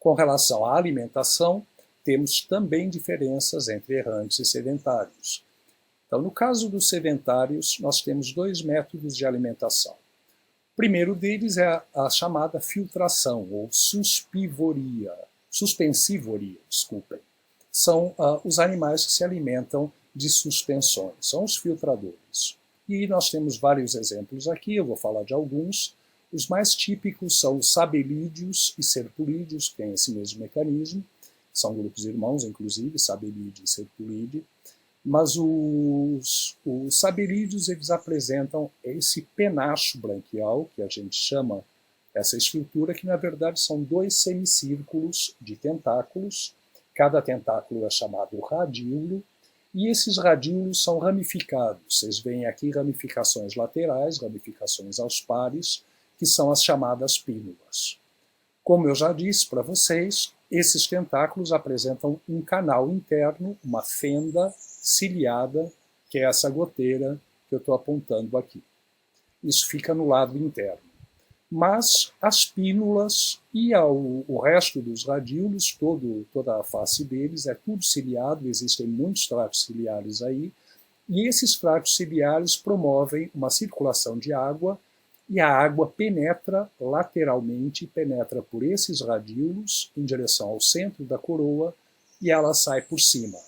Com relação à alimentação, temos também diferenças entre errantes e sedentários. Então, no caso dos sedentários, nós temos dois métodos de alimentação. O primeiro deles é a chamada filtração, ou suspensivoria, desculpem. São os animais que se alimentam de suspensões, são os filtradores. E nós temos vários exemplos aqui, eu vou falar de alguns. Os mais típicos são os sabelídeos e serpulídeos, que têm esse mesmo mecanismo, são grupos irmãos, inclusive, sabelídeo e serpulídeo. Mas os sabelídeos, eles apresentam esse penacho branquial, que a gente chama essa estrutura, que na verdade são dois semicírculos de tentáculos. Cada tentáculo é chamado radíolo, e esses radíolos são ramificados. Vocês veem aqui ramificações laterais, ramificações aos pares, que são as chamadas pínulas. Como eu já disse para vocês, esses tentáculos apresentam um canal interno, uma fenda ciliada, que é essa goteira que eu estou apontando aqui. Isso fica no lado interno. Mas as pínulas e o resto dos radíolos, toda a face deles, é tudo ciliado, existem muitos tratos ciliares aí, e esses tratos ciliares promovem uma circulação de água, e a água penetra lateralmente, penetra por esses radíolos em direção ao centro da coroa, e ela sai por cima.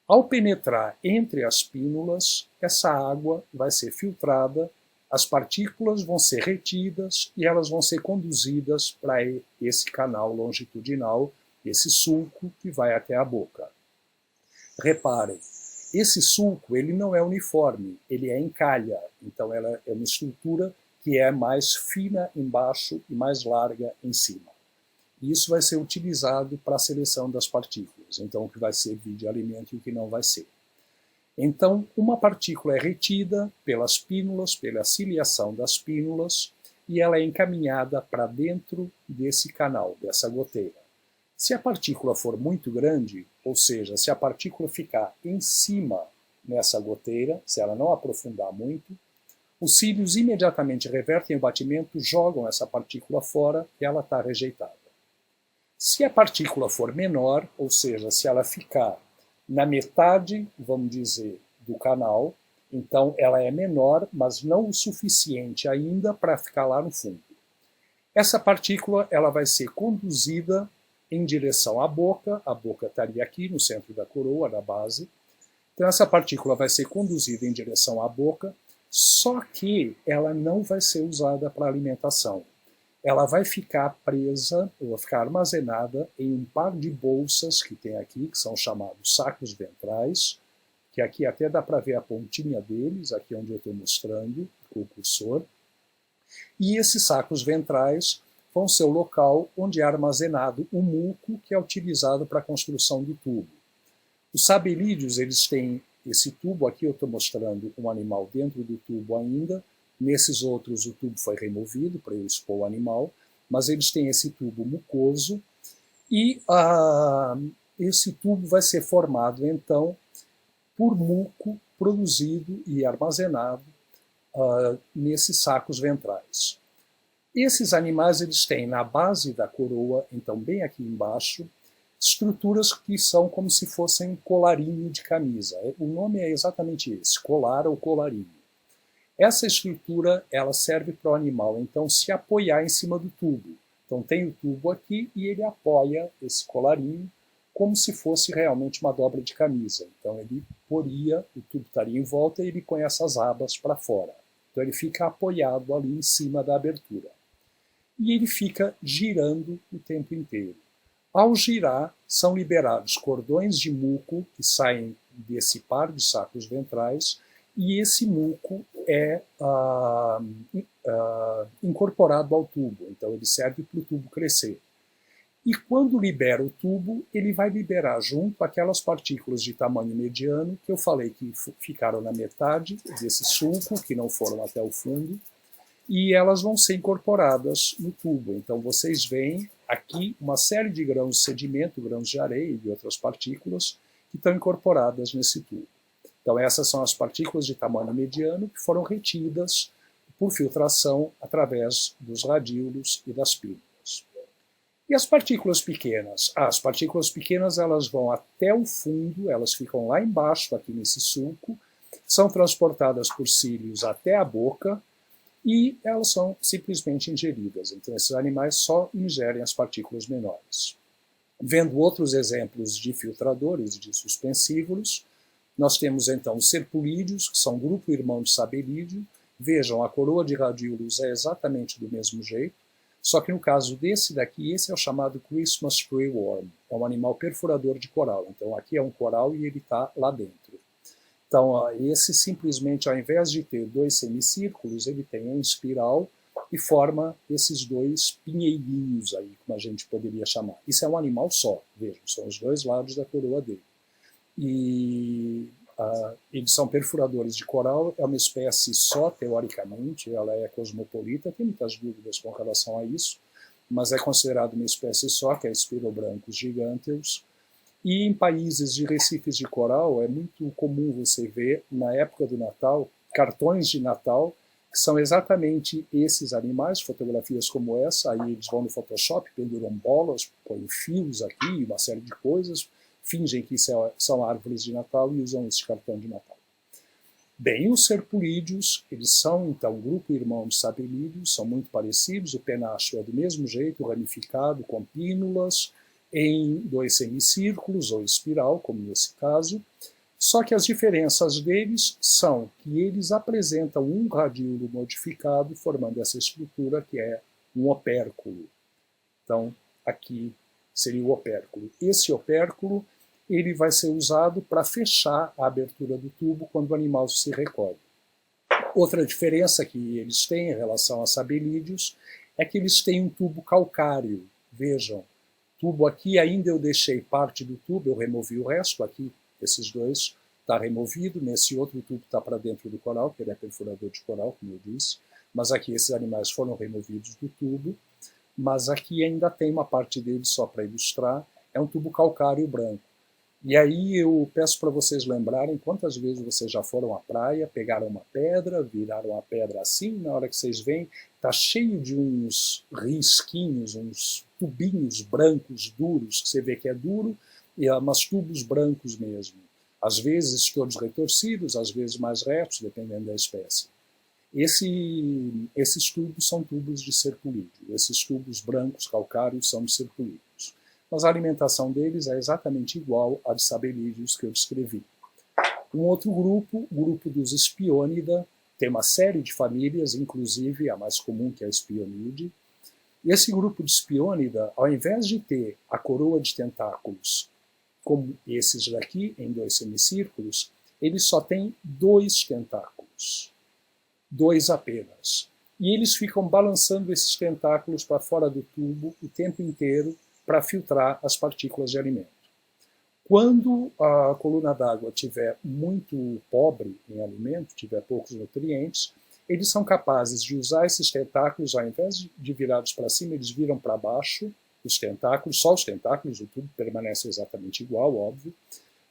Ao penetrar entre as pínulas, essa água vai ser filtrada, as partículas vão ser retidas e elas vão ser conduzidas para esse canal longitudinal, esse sulco que vai até a boca. Reparem, esse sulco ele não é uniforme, ele é em calha, então ela é uma estrutura que é mais fina embaixo e mais larga em cima. E isso vai ser utilizado para a seleção das partículas, então o que vai servir de alimento e o que não vai ser. Então, uma partícula é retida pelas pínulas, pela ciliação das pínulas, e ela é encaminhada para dentro desse canal, dessa goteira. Se a partícula for muito grande, ou seja, se a partícula ficar em cima nessa goteira, se ela não aprofundar muito, os cílios imediatamente revertem o batimento, jogam essa partícula fora e ela está rejeitada. Se a partícula for menor, ou seja, se ela ficar na metade, vamos dizer, do canal, então ela é menor, mas não o suficiente ainda para ficar lá no fundo. Essa partícula ela vai ser conduzida em direção à boca, a boca estaria aqui no centro da coroa, na base. Então essa partícula vai ser conduzida em direção à boca, só que ela não vai ser usada para alimentação. Ela vai ficar presa, ou vai ficar armazenada em um par de bolsas que tem aqui, que são chamados sacos ventrais, que aqui até dá para ver a pontinha deles, aqui onde eu estou mostrando, com o cursor. E esses sacos ventrais vão ser o local onde é armazenado o muco que é utilizado para a construção do tubo. Os sabelídeos, eles têm esse tubo, aqui eu estou mostrando um animal dentro do tubo ainda. Nesses outros o tubo foi removido para eu expor o animal, mas eles têm esse tubo mucoso e esse tubo vai ser formado então por muco produzido e armazenado nesses sacos ventrais. Esses animais eles têm na base da coroa, então bem aqui embaixo, estruturas que são como se fossem colarinho de camisa. O nome é exatamente esse, colar ou colarinho. Essa estrutura ela serve para o animal, então, se apoiar em cima do tubo. Então tem o tubo aqui e ele apoia esse colarinho como se fosse realmente uma dobra de camisa. Então ele poria, o tubo estaria em volta e ele põe essas abas para fora. Então ele fica apoiado ali em cima da abertura. E ele fica girando o tempo inteiro. Ao girar, são liberados cordões de muco que saem desse par de sacos ventrais, e esse muco é incorporado ao tubo, então ele serve para o tubo crescer. E quando libera o tubo, ele vai liberar junto aquelas partículas de tamanho mediano que eu falei que ficaram na metade desse sulco, que não foram até o fundo, e elas vão ser incorporadas no tubo. Então vocês veem aqui uma série de grãos de sedimento, grãos de areia e de outras partículas que estão incorporadas nesse tubo. Então essas são as partículas de tamanho mediano que foram retidas por filtração através dos radíolos e das pílulas. E as partículas pequenas? As partículas pequenas elas vão até o fundo, elas ficam lá embaixo, aqui nesse sulco, são transportadas por cílios até a boca e elas são simplesmente ingeridas. Então esses animais só ingerem as partículas menores. Vendo outros exemplos de filtradores, de suspensívoros, nós temos então os serpulídeos, que são grupo irmão de sabelídeo. Vejam, a coroa de radíolos é exatamente do mesmo jeito, só que no caso desse daqui, esse é o chamado Christmas Tree Worm, é um animal perfurador de coral. Então aqui é um coral e ele está lá dentro. Então esse simplesmente, ao invés de ter dois semicírculos, ele tem uma espiral e forma esses dois pinheirinhos aí, como a gente poderia chamar. Isso é um animal só, vejam, são os dois lados da coroa dele. E eles são perfuradores de coral, é uma espécie só, teoricamente, ela é cosmopolita, tem muitas dúvidas com relação a isso, mas é considerada uma espécie só, que é Spirobrancus giganteus. E em países de recifes de coral, é muito comum você ver, na época do Natal, cartões de Natal, que são exatamente esses animais, fotografias como essa, aí eles vão no Photoshop, penduram bolas, põem fios aqui, uma série de coisas, fingem que são árvores de Natal e usam esse cartão de Natal. Bem, os serpulídeos, eles são, então, grupo irmão de sabelídeos, são muito parecidos, o penacho é do mesmo jeito, ramificado, com pínulas, em dois semicírculos ou espiral, como nesse caso, só que as diferenças deles são que eles apresentam um radíolo modificado, formando essa estrutura que é um opérculo. Então, aqui seria o opérculo. Esse opérculo ele vai ser usado para fechar a abertura do tubo quando o animal se recolhe. Outra diferença que eles têm em relação a sabelídeos é que eles têm um tubo calcáreo. Vejam, tubo aqui ainda eu deixei parte do tubo, eu removi o resto, aqui esses dois está removido, nesse outro tubo está para dentro do coral, que ele é perfurador de coral, como eu disse, mas aqui esses animais foram removidos do tubo, mas aqui ainda tem uma parte dele, só para ilustrar, é um tubo calcáreo branco. E aí eu peço para vocês lembrarem quantas vezes vocês já foram à praia, pegaram uma pedra, viraram a pedra assim, na hora que vocês veem, está cheio de uns risquinhos, uns tubinhos brancos duros, que você vê que é duro, mas tubos brancos mesmo. Às vezes todos retorcidos, às vezes mais retos, dependendo da espécie. Esses tubos são tubos de serpulídeo, esses tubos brancos calcários são de serpulídeos. Mas a alimentação deles é exatamente igual à de sabelídeos que eu descrevi. Um outro grupo, o grupo dos Spionida, tem uma série de famílias, inclusive a mais comum que é a Spionide. E esse grupo de Spionida, ao invés de ter a coroa de tentáculos como esses daqui, em dois semicírculos, eles só têm dois tentáculos. Dois apenas. E eles ficam balançando esses tentáculos para fora do tubo o tempo inteiro para filtrar as partículas de alimento. Quando a coluna d'água estiver muito pobre em alimento, tiver poucos nutrientes, eles são capazes de usar esses tentáculos, ao invés de virados para cima, eles viram para baixo, os tentáculos, só os tentáculos, o tubo permanece exatamente igual, óbvio,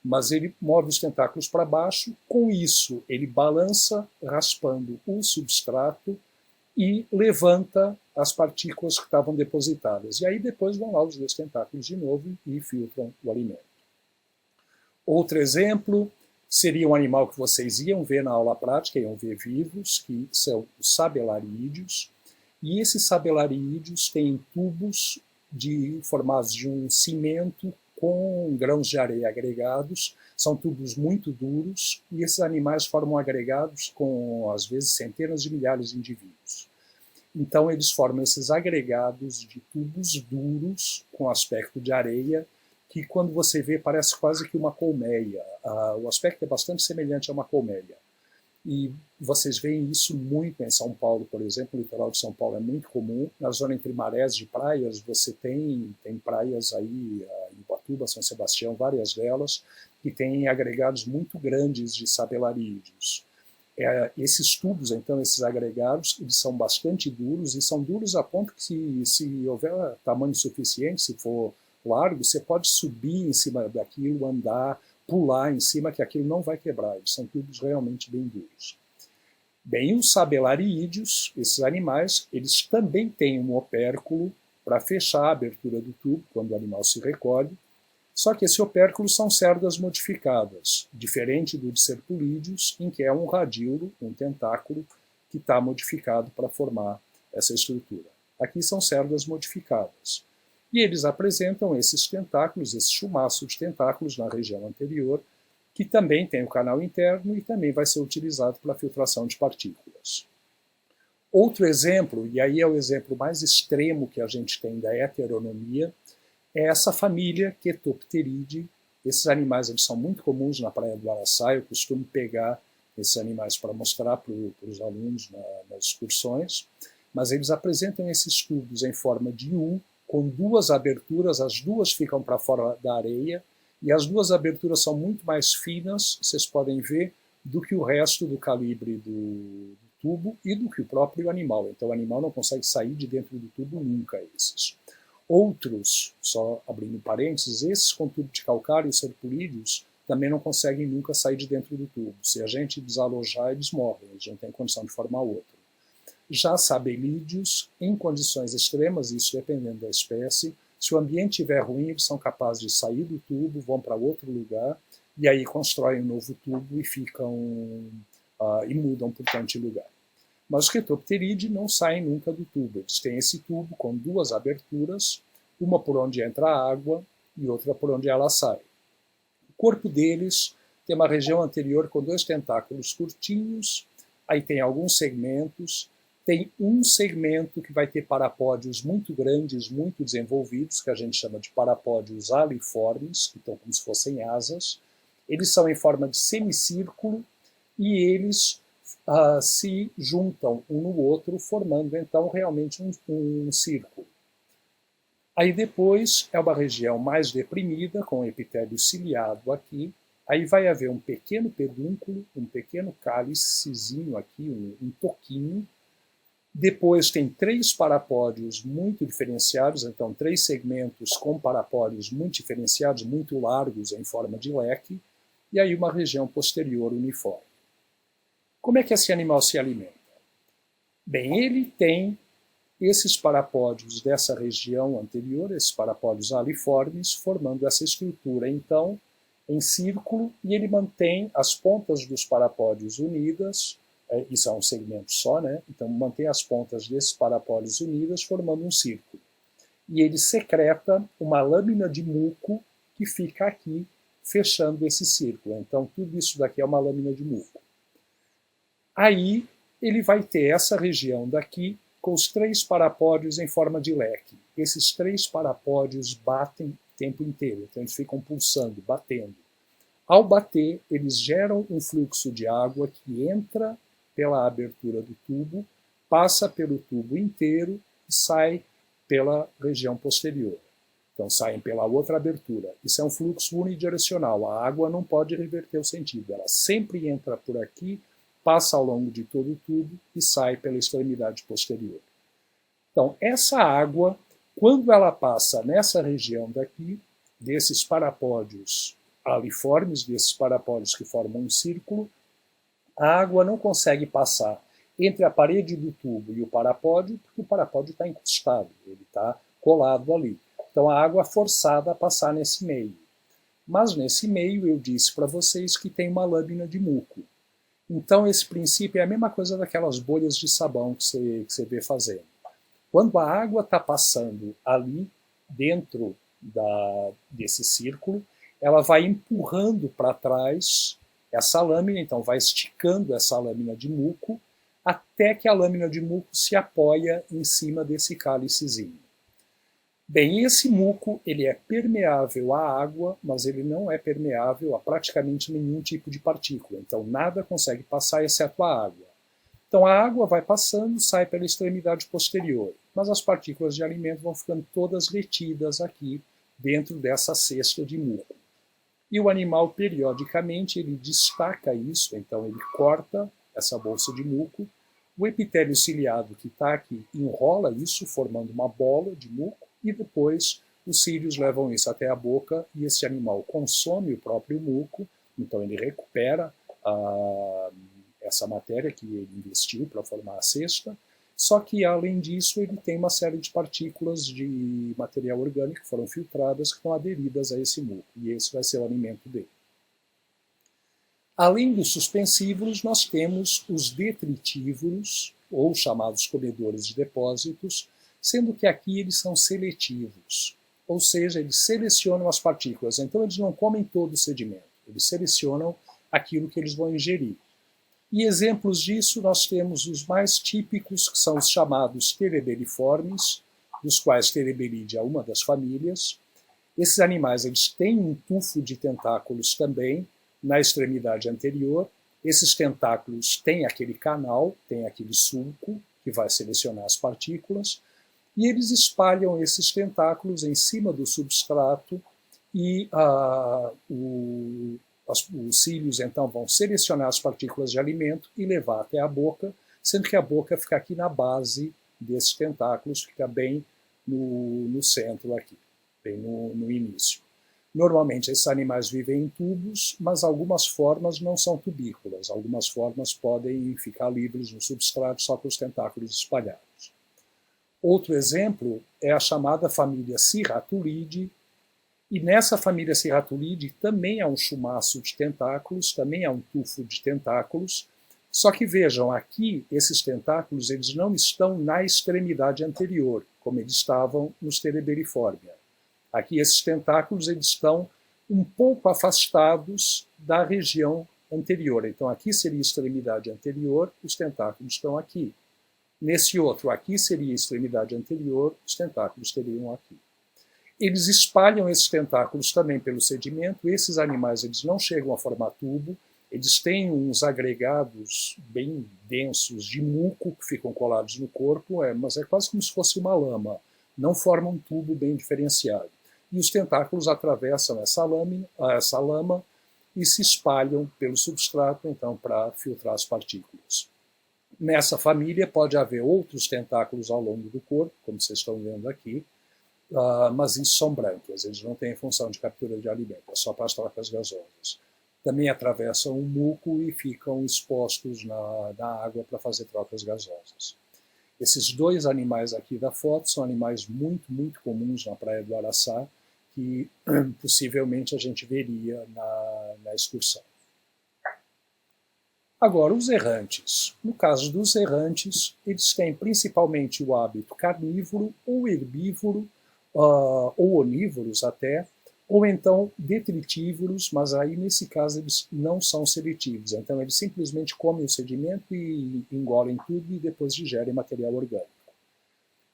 mas ele move os tentáculos para baixo, com isso ele balança, raspando o substrato e levanta as partículas que estavam depositadas. E aí depois vão lá os dois tentáculos de novo e filtram o alimento. Outro exemplo seria um animal que vocês iam ver na aula prática, iam ver vivos, que são os sabelarídeos. E esses sabelarídeos têm tubos formados de um cimento com grãos de areia agregados, são tubos muito duros, e esses animais formam agregados com, às vezes, centenas de milhares de indivíduos. Então, eles formam esses agregados de tubos duros, com aspecto de areia, que quando você vê parece quase que uma colmeia. O aspecto é bastante semelhante a uma colmeia. E vocês veem isso muito em São Paulo, por exemplo, o litoral de São Paulo é muito comum. Na zona entre marés de praias, você tem praias aí, em Ubatuba, São Sebastião, várias delas, que têm agregados muito grandes de sabelarídeos. Esses tubos, então, esses agregados, eles são bastante duros, e são duros a ponto que, se houver tamanho suficiente, se for largo, você pode subir em cima daquilo, andar, pular em cima, que aquilo não vai quebrar. Eles são tubos realmente bem duros. Bem, os sabelarídeos, esses animais, eles também têm um opérculo para fechar a abertura do tubo quando o animal se recolhe, só que esse opérculo são cerdas modificadas, diferente do de serpulídeos, em que é um radíolo, um tentáculo, que está modificado para formar essa estrutura. Aqui são cerdas modificadas. E eles apresentam esses tentáculos, esse chumaço de tentáculos na região anterior, que também tem o canal interno e também vai ser utilizado para a filtração de partículas. Outro exemplo, e aí é o exemplo mais extremo que a gente tem da heteronomia, é essa família Chaetopteridae. Esses animais eles são muito comuns na Praia do Araçá, eu costumo pegar esses animais para mostrar para os alunos nas excursões, mas eles apresentam esses tubos em forma de U, com duas aberturas, as duas ficam para fora da areia, e as duas aberturas são muito mais finas, vocês podem ver, do que o resto do calibre do tubo e do que o próprio animal. Então o animal não consegue sair de dentro do tubo nunca, esses. Outros, só abrindo parênteses, esses com tubo de calcário e serpulídeos também não conseguem nunca sair de dentro do tubo. Se a gente desalojar, eles morrem, eles não têm condição de formar outro. Já sabelídeos, em condições extremas, isso dependendo da espécie, se o ambiente estiver ruim, eles são capazes de sair do tubo, vão para outro lugar, e aí constroem um novo tubo e e mudam, portanto, de lugar. Mas os Chaetopteridae não saem nunca do tubo. Eles têm esse tubo com duas aberturas, uma por onde entra a água e outra por onde ela sai. O corpo deles tem uma região anterior com dois tentáculos curtinhos, aí tem alguns segmentos, tem um segmento que vai ter parapódios muito grandes, muito desenvolvidos, que a gente chama de parapódios aliformes, que estão como se fossem asas. Eles são em forma de semicírculo e eles se juntam um no outro, formando então realmente um círculo. Aí depois é uma região mais deprimida, com o epitélio ciliado aqui. Aí vai haver um pequeno pedúnculo, um pequeno cálicezinho aqui, um toquinho. Depois tem três parapódios muito diferenciados, então três segmentos com parapódios muito diferenciados, muito largos em forma de leque, e aí uma região posterior uniforme. Como é que esse animal se alimenta? Bem, ele tem esses parapódios dessa região anterior, esses parapódios aliformes, formando essa estrutura, então, em círculo, e ele mantém as pontas dos parapódios unidas, isso é um segmento só, né? Então mantém as pontas desses parapódios unidas, formando um círculo. E ele secreta uma lâmina de muco que fica aqui, fechando esse círculo. Então tudo isso daqui é uma lâmina de muco. Aí ele vai ter essa região daqui com os três parapódios em forma de leque. Esses três parapódios batem o tempo inteiro, então eles ficam pulsando, batendo. Ao bater, eles geram um fluxo de água que entra pela abertura do tubo, passa pelo tubo inteiro e sai pela região posterior. Então saem pela outra abertura. Isso é um fluxo unidirecional. A água não pode reverter o sentido. Ela sempre entra por aqui, passa ao longo de todo o tubo e sai pela extremidade posterior. Então, essa água, quando ela passa nessa região daqui, desses parapódios aliformes, desses parapódios que formam um círculo, a água não consegue passar entre a parede do tubo e o parapódio, porque o parapódio está encostado, ele está colado ali. Então a água é forçada a passar nesse meio. Mas nesse meio eu disse para vocês que tem uma lâmina de muco. Então esse princípio é a mesma coisa daquelas bolhas de sabão que você vê fazendo. Quando a água está passando ali dentro desse círculo, ela vai empurrando para trás essa lâmina, então vai esticando essa lâmina de muco, até que a lâmina de muco se apoia em cima desse cálicezinho. Bem, esse muco ele é permeável à água, mas ele não é permeável a praticamente nenhum tipo de partícula, então nada consegue passar exceto a água. Então a água vai passando, sai pela extremidade posterior, mas as partículas de alimento vão ficando todas retidas aqui dentro dessa cesta de muco. E o animal, periodicamente, ele destaca isso, então ele corta essa bolsa de muco, o epitélio ciliado que está aqui enrola isso, formando uma bola de muco, e depois os cílios levam isso até a boca e esse animal consome o próprio muco, então ele recupera essa matéria que ele investiu para formar a cesta, Só que, além disso, ele tem uma série de partículas de material orgânico que foram filtradas, que estão aderidas a esse muco, e esse vai ser o alimento dele. Além dos suspensívoros, nós temos os detritívoros, ou chamados comedores de depósitos, sendo que aqui eles são seletivos, ou seja, eles selecionam as partículas, então eles não comem todo o sedimento, eles selecionam aquilo que eles vão ingerir. E exemplos disso nós temos os mais típicos, que são os chamados terebeliformes, dos quais Terebelide é uma das famílias. Esses animais eles têm um tufo de tentáculos também na extremidade anterior. Esses tentáculos têm aquele canal, têm aquele sulco que vai selecionar as partículas, e eles espalham esses tentáculos em cima do substrato e os cílios então vão selecionar as partículas de alimento e levar até a boca, sendo que a boca fica aqui na base desses tentáculos, fica bem no centro aqui, bem no início. Normalmente esses animais vivem em tubos, mas algumas formas não são tubícolas, algumas formas podem ficar livres no substrato só com os tentáculos espalhados. Outro exemplo é a chamada família Cirratulidae, e nessa família Cirratulidae também há um chumaço de tentáculos, também há um tufo de tentáculos, só que vejam, aqui esses tentáculos eles não estão na extremidade anterior, como eles estavam nos Terebeliformia. Aqui esses tentáculos eles estão um pouco afastados da região anterior, então aqui seria a extremidade anterior, os tentáculos estão aqui. Nesse outro, aqui seria a extremidade anterior, os tentáculos estariam aqui. Eles espalham esses tentáculos também pelo sedimento. Esses animais eles não chegam a formar tubo, eles têm uns agregados bem densos de muco que ficam colados no corpo, mas é quase como se fosse uma lama, não formam um tubo bem diferenciado. E os tentáculos atravessam essa lama e se espalham pelo substrato, então, para filtrar as partículas. Nessa família pode haver outros tentáculos ao longo do corpo, como vocês estão vendo aqui, mas isso são brânquias, eles não têm função de captura de alimento, é só para as trocas gasosas. Também atravessam o muco e ficam expostos na água para fazer trocas gasosas. Esses dois animais aqui da foto são animais muito, muito comuns na Praia do Araçá, que possivelmente a gente veria na excursão. Agora, os errantes. No caso dos errantes, eles têm principalmente o hábito carnívoro ou herbívoro, ou onívoros até, ou então detritívoros, mas aí nesse caso eles não são seletivos, então eles simplesmente comem o sedimento e engolem tudo e depois digerem material orgânico.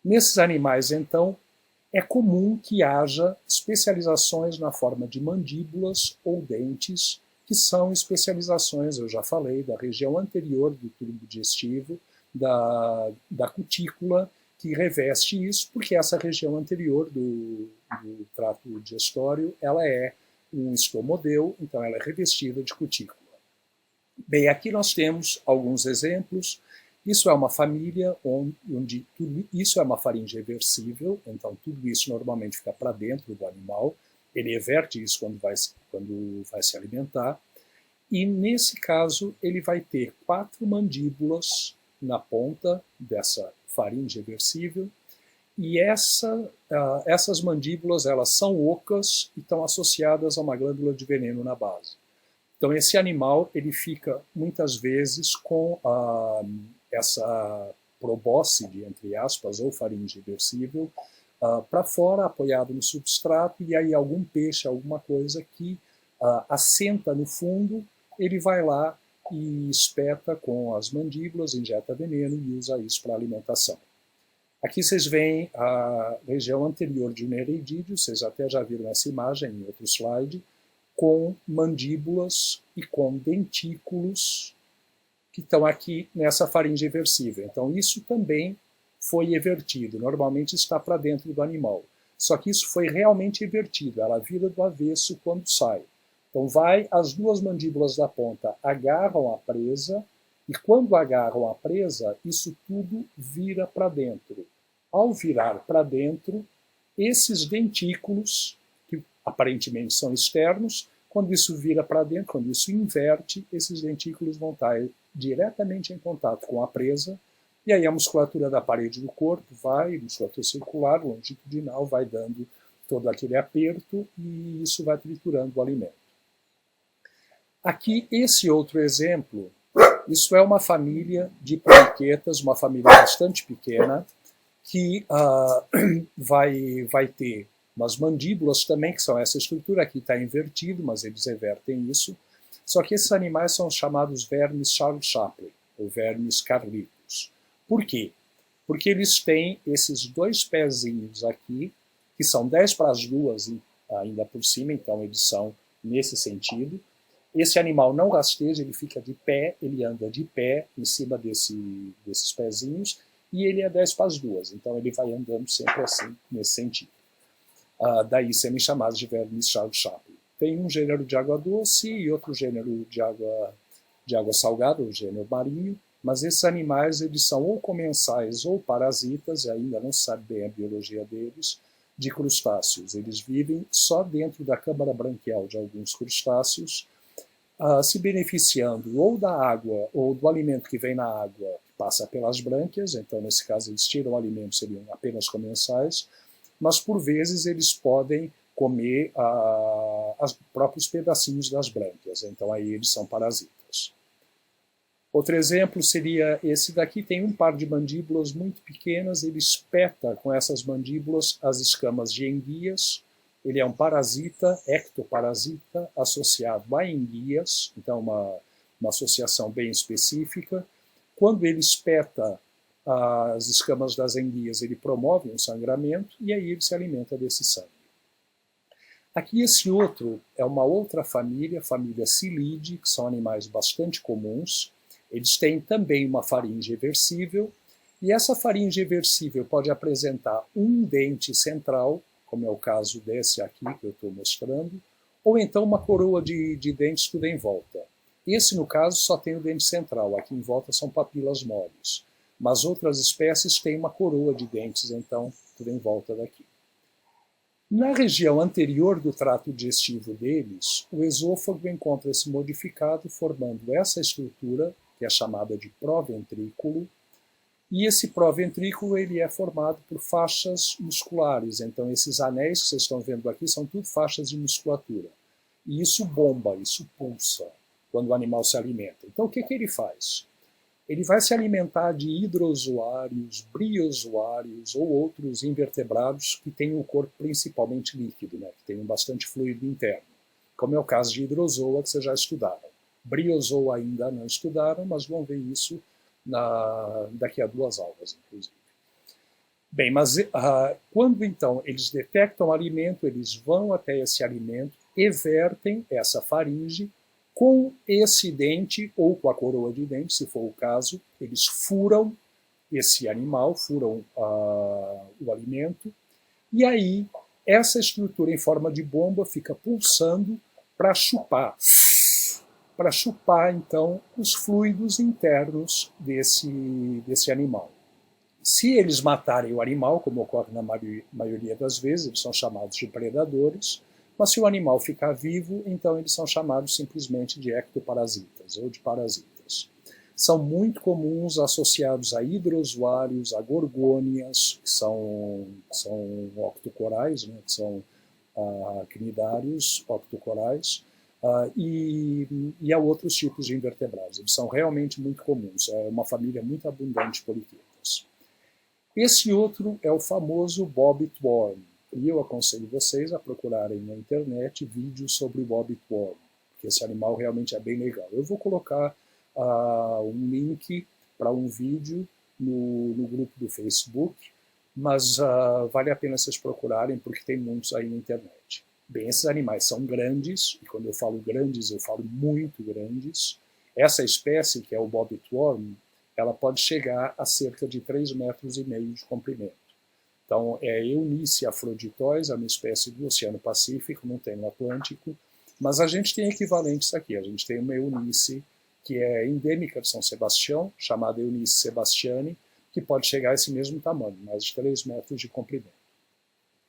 Nesses animais, então, é comum que haja especializações na forma de mandíbulas ou dentes, que são especializações, eu já falei, da região anterior do tubo digestivo, da cutícula, que reveste isso, porque essa região anterior do trato digestório, ela é um estomodeu, então ela é revestida de cutícula. Bem, aqui nós temos alguns exemplos. Isso é uma família onde isso é uma faringe reversível, então tudo isso normalmente fica para dentro do animal, ele reverte isso quando vai se alimentar, e nesse caso ele vai ter 4 mandíbulas na ponta dessa faringe reversível, e essas mandíbulas elas são ocas e estão associadas a uma glândula de veneno na base. Então esse animal ele fica muitas vezes com essa probóscide, entre aspas, ou faringe reversível, para fora, apoiado no substrato, e aí algum peixe, alguma coisa que assenta no fundo, ele vai lá e espeta com as mandíbulas, injeta veneno e usa isso para alimentação. Aqui vocês veem a região anterior de um nereidídeo, vocês até já viram essa imagem em outro slide, com mandíbulas e com dentículos que estão aqui nessa faringe reversível. Então isso também foi evertido, normalmente está para dentro do animal. Só que isso foi realmente evertido, ela vira do avesso quando sai. Então as 2 mandíbulas da ponta agarram a presa, e quando agarram a presa, isso tudo vira para dentro. Ao virar para dentro, esses dentículos, que aparentemente são externos, quando isso vira para dentro, quando isso inverte, esses dentículos vão estar diretamente em contato com a presa, E aí a musculatura da parede do corpo vai, musculatura circular, longitudinal, vai dando todo aquele aperto e isso vai triturando o alimento. Aqui, esse outro exemplo, isso é uma família de poliquetas, uma família bastante pequena, que vai ter umas mandíbulas também, que são essa estrutura, aqui está invertido, mas eles revertem isso. Só que esses animais são chamados vermes Charles Chaplin, ou vermes Carlitos. Por quê? Porque eles têm esses dois pezinhos aqui, que são 10 para as 2 ainda por cima, então eles são nesse sentido. Esse animal não rasteja, ele fica de pé, ele anda de pé em cima desses pezinhos, e ele é 10 para as 2, então ele vai andando sempre assim, nesse sentido. Daí serem chamados de vermes Charles Chaplin. Tem um gênero de água doce e outro gênero de água salgada, o gênero marinho, mas esses animais eles são ou comensais ou parasitas, e ainda não se sabe bem a biologia deles, de crustáceos. Eles vivem só dentro da câmara branquial de alguns crustáceos, se beneficiando ou da água ou do alimento que vem na água, que passa pelas brânquias, então nesse caso eles tiram o alimento, seriam apenas comensais, mas por vezes eles podem comer os próprios pedacinhos das brânquias, então aí eles são parasitas. Outro exemplo seria esse daqui, tem um par de mandíbulas muito pequenas, ele espeta com essas mandíbulas as escamas de enguias, ele é um parasita, ectoparasita, associado a enguias, então uma associação bem específica. Quando ele espeta as escamas das enguias, ele promove um sangramento e aí ele se alimenta desse sangue. Aqui esse outro é uma outra família, família Cilidae, que são animais bastante comuns. Eles têm também uma faringe eversível, e essa faringe eversível pode apresentar um dente central, como é o caso desse aqui que eu estou mostrando, ou então uma coroa de dentes tudo em volta. Esse, no caso, só tem o dente central, aqui em volta são papilas moles. Mas outras espécies têm uma coroa de dentes, então, tudo em volta daqui. Na região anterior do trato digestivo deles, o esôfago encontra-se modificado, formando essa estrutura, que é chamada de proventrículo, e esse proventrículo ele é formado por faixas musculares, então esses anéis que vocês estão vendo aqui são tudo faixas de musculatura. E isso bomba, isso pulsa, quando o animal se alimenta. Então o que ele faz? Ele vai se alimentar de hidrozoários, briozoários ou outros invertebrados que têm um corpo principalmente líquido, né, que tem bastante fluido interno, como é o caso de hidrozoa, que vocês já estudaram. Briozoa ainda não estudaram, mas vão ver isso daqui a 2 aulas, inclusive. Bem, mas quando então eles detectam alimento, eles vão até esse alimento, evertem essa faringe, com esse dente ou com a coroa de dente, se for o caso, eles furam esse animal, furam o alimento, e aí essa estrutura em forma de bomba fica pulsando para chupar então os fluidos internos desse animal. Se eles matarem o animal, como ocorre na maioria das vezes, eles são chamados de predadores, mas se o animal ficar vivo, então eles são chamados simplesmente de ectoparasitas ou de parasitas. São muito comuns associados a hidrozoários, a gorgônias, que são octocorais, né, que são cnidários octocorais, e a outros tipos de invertebrados. Eles são realmente muito comuns, é uma família muito abundante de poliquetas. Esse outro é o famoso Bobbitt worm, e eu aconselho vocês a procurarem na internet vídeos sobre o Bobbitt worm, porque esse animal realmente é bem legal. Eu vou colocar um link para um vídeo no grupo do Facebook, mas vale a pena vocês procurarem, porque tem muitos aí na internet. Bem, esses animais são grandes, e quando eu falo grandes, eu falo muito grandes. Essa espécie, que é o Bobbitt worm, ela pode chegar a cerca de 3,5 metros de comprimento. Então, é Eunice afroditois, é uma espécie do Oceano Pacífico, não tem no Atlântico, mas a gente tem equivalentes aqui. A gente tem uma Eunice que é endêmica de São Sebastião, chamada Eunice sebastiani, que pode chegar a esse mesmo tamanho, mais de 3 metros de comprimento.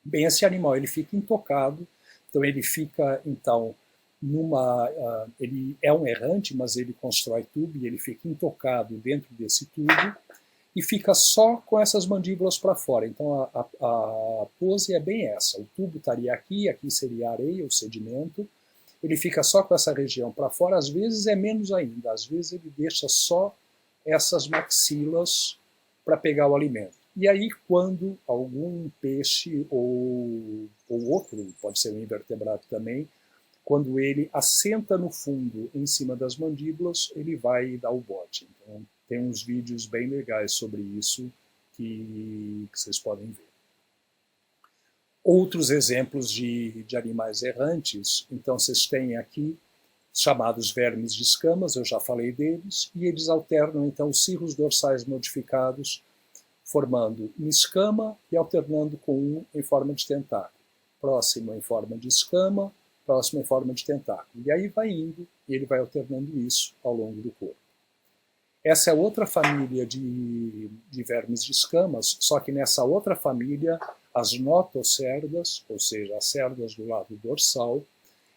Bem, esse animal ele fica intocado, então ele fica, ele é um errante, mas ele constrói tubo e ele fica intocado dentro desse tubo, e fica só com essas mandíbulas para fora. Então a pose é bem essa. O tubo estaria aqui, aqui seria a areia, o sedimento. Ele fica só com essa região para fora, às vezes é menos ainda, às vezes ele deixa só essas maxilas para pegar o alimento. E aí, quando algum peixe ou outro, pode ser um invertebrado também, quando ele assenta no fundo, em cima das mandíbulas, ele vai dar o bote. Então, tem uns vídeos bem legais sobre isso que vocês podem ver. Outros exemplos de animais errantes, então vocês têm aqui chamados vermes de escamas, eu já falei deles, e eles alternam então os cirros dorsais modificados, formando uma escama e alternando com um em forma de tentáculo. Próximo em forma de escama, próximo em forma de tentáculo. E aí vai indo, e ele vai alternando isso ao longo do corpo. Essa é outra família de vermes de escamas, só que nessa outra família, as notocerdas, ou seja, as cerdas do lado dorsal,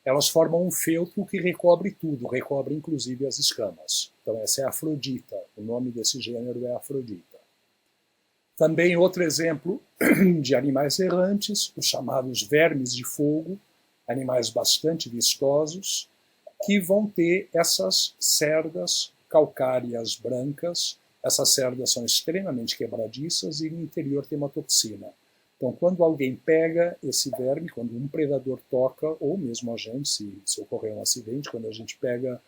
elas formam um feltro que recobre tudo, recobre inclusive as escamas. Então essa é a Afrodita, o nome desse gênero é Afrodita. Também outro exemplo de animais errantes, os chamados vermes de fogo, animais bastante vistosos, que vão ter essas cerdas calcárias brancas. Essas cerdas são extremamente quebradiças e no interior tem uma toxina. Então, quando alguém pega esse verme, quando um predador toca, ou mesmo a gente, se ocorrer um acidente, quando a gente pega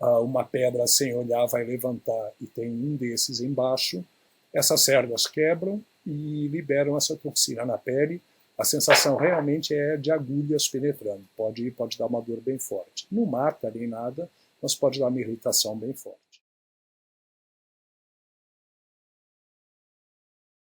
uma pedra sem olhar, vai levantar e tem um desses embaixo, essas cerdas quebram e liberam essa toxina na pele. A sensação realmente é de agulhas penetrando. Pode dar uma dor bem forte. Não mata nem nada, mas pode dar uma irritação bem forte.